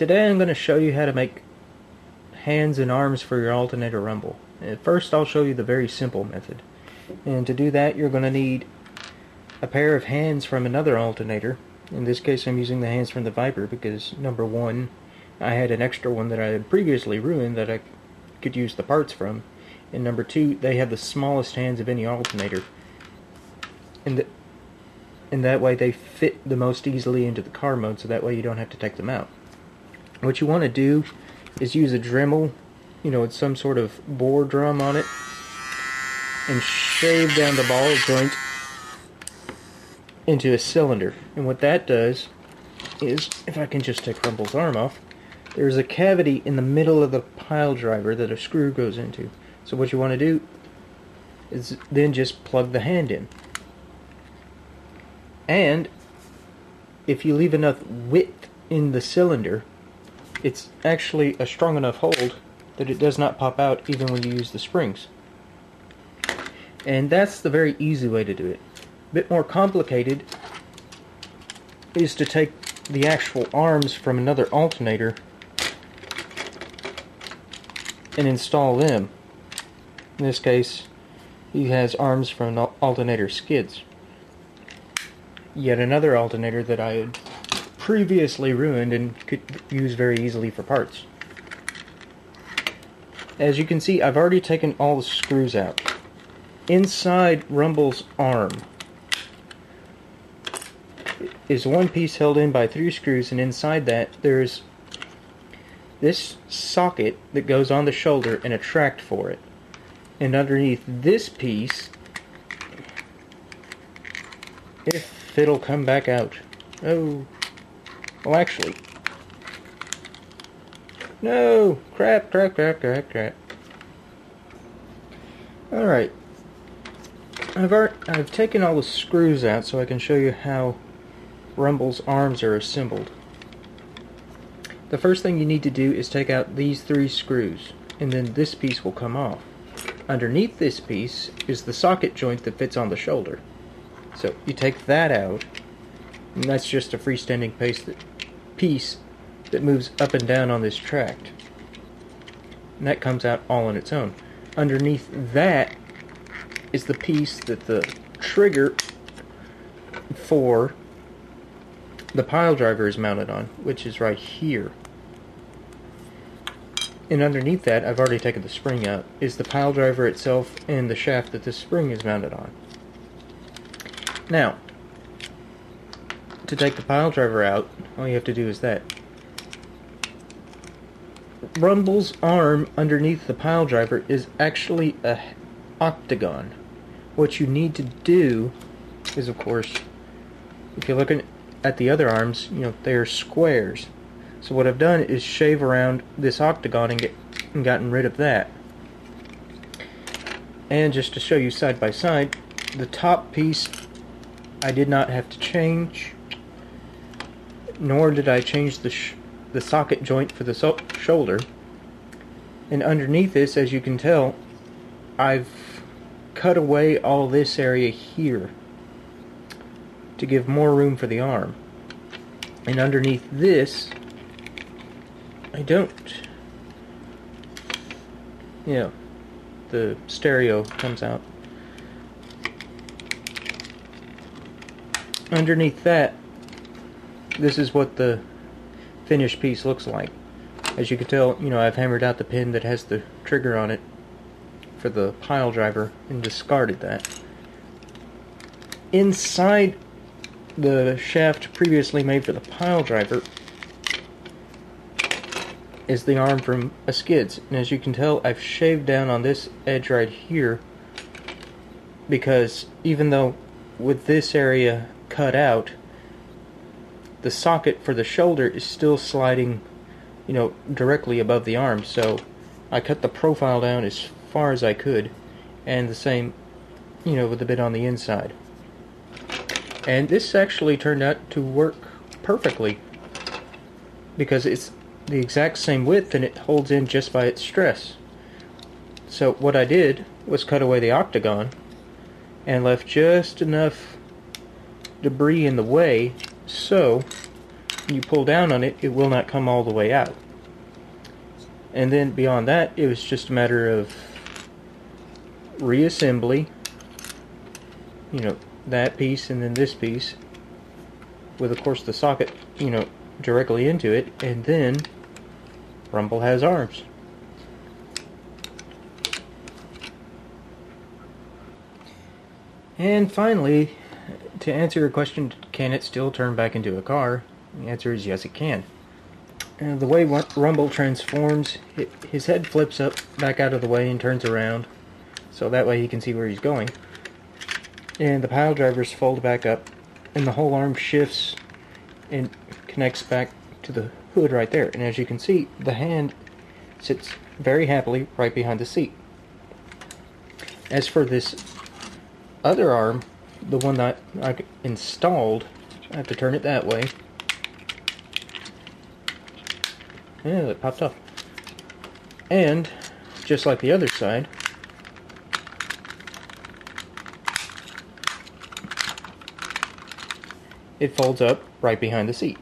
Today I'm going to show you how to make hands and arms for your alternator rumble. First I'll show you the very simple method. And to do that you're going to need a pair of hands from another alternator. In this case I'm using the hands from the Viper because number one, I had an extra one that I had previously ruined that I could use the parts from. And number two, they have the smallest hands of any alternator. And that way they fit the most easily into the car mode, so that way you don't have to take them out. What you want to do is use a Dremel, with some sort of bore drum on it, and shave down the ball joint into a cylinder. And what that does is, if I can just take Rumble's arm off, there's a cavity in the middle of the pile driver that a screw goes into. So what you want to do is then just plug the hand in. And if you leave enough width in the cylinder, it's actually a strong enough hold that it does not pop out even when you use the springs. And that's the very easy way to do it. A bit more complicated is to take the actual arms from another alternator and install them. In this case, he has arms from an alternator skids. Yet another alternator that I had previously ruined and could use very easily for parts. As you can see, I've already taken all the screws out. Inside Rumble's arm is one piece held in by 3 screws, and inside that there's this socket that goes on the shoulder and a tract for it. And underneath this piece, if it'll come back out. Oh. Well, actually. No! Crap. Alright. I've taken all the screws out so I can show you how Rumble's arms are assembled. The first thing you need to do is take out these 3 screws, and then this piece will come off. Underneath this piece is the socket joint that fits on the shoulder. So you take that out, and that's just a freestanding piece that moves up and down on this tract. And that comes out all on its own. Underneath that is the piece that the trigger for the pile driver is mounted on, which is right here. And underneath that, I've already taken the spring out, is the pile driver itself and the shaft that the spring is mounted on. Now, to take the pile driver out, all you have to do is that. Rumble's arm underneath the pile driver is actually a octagon. What you need to do is, of course, if you're looking at the other arms, they're squares. So what I've done is shave around this octagon and gotten rid of that. And just to show you side by side, the top piece I did not have to change, nor did I change the socket joint for the shoulder. And underneath this, as you can tell, I've cut away all this area here to give more room for the arm. And underneath this, I don't. The stereo comes out. Underneath that, this is what the finished piece looks like. As you can tell, I've hammered out the pin that has the trigger on it for the pile driver and discarded that. Inside the shaft previously made for the pile driver is the arm from a skids. And as you can tell, I've shaved down on this edge right here because even though with this area cut out, the socket for the shoulder is still sliding, directly above the arm. So I cut the profile down as far as I could, and the same, with the bit on the inside. And this actually turned out to work perfectly because it's the exact same width and it holds in just by its stress. So what I did was cut away the octagon and left just enough debris in the way so you pull down on it, it will not come all the way out. And then beyond that, it was just a matter of reassembly, you know, that piece and then this piece, with of course the socket, you know, directly into it, and then Rumble has arms. And finally, to answer your question, can it still turn back into a car? The answer is yes, it can. The way Rumble transforms, his head flips up back out of the way and turns around, so that way he can see where he's going. And the pile drivers fold back up, and the whole arm shifts and connects back to the hood right there. And as you can see, the hand sits very happily right behind the seat. As for this other arm, the one that I installed, I have to turn it that way. Yeah, it popped off. And, just like the other side, it folds up right behind the seat.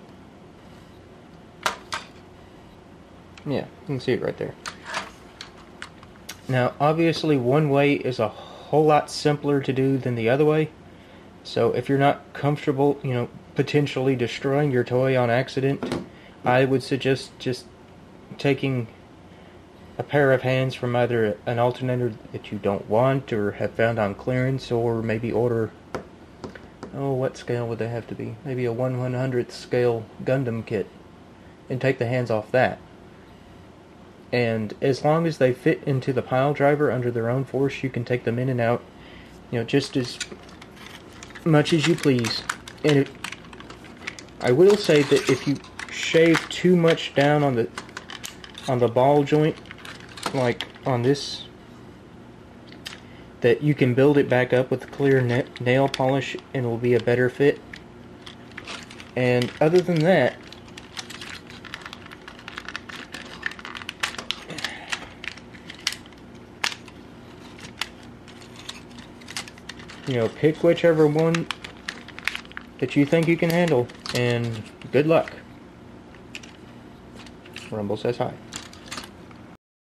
Yeah, you can see it right there. Now, obviously, one way is a whole lot simpler to do than the other way. So if you're not comfortable, you know, potentially destroying your toy on accident, I would suggest just taking a pair of hands from either an alternator that you don't want or have found on clearance, or maybe order, oh, what scale would they have to be? Maybe a 1/100th scale Gundam kit, and take the hands off that. And as long as they fit into the pile driver under their own force, you can take them in and out, you know, just as much as you please. And I will say that if you shave too much down on the ball joint, like on this, that you can build it back up with clear nail polish and it will be a better fit. And other than that, you know, pick whichever one that you think you can handle, and good luck. Rumble says hi.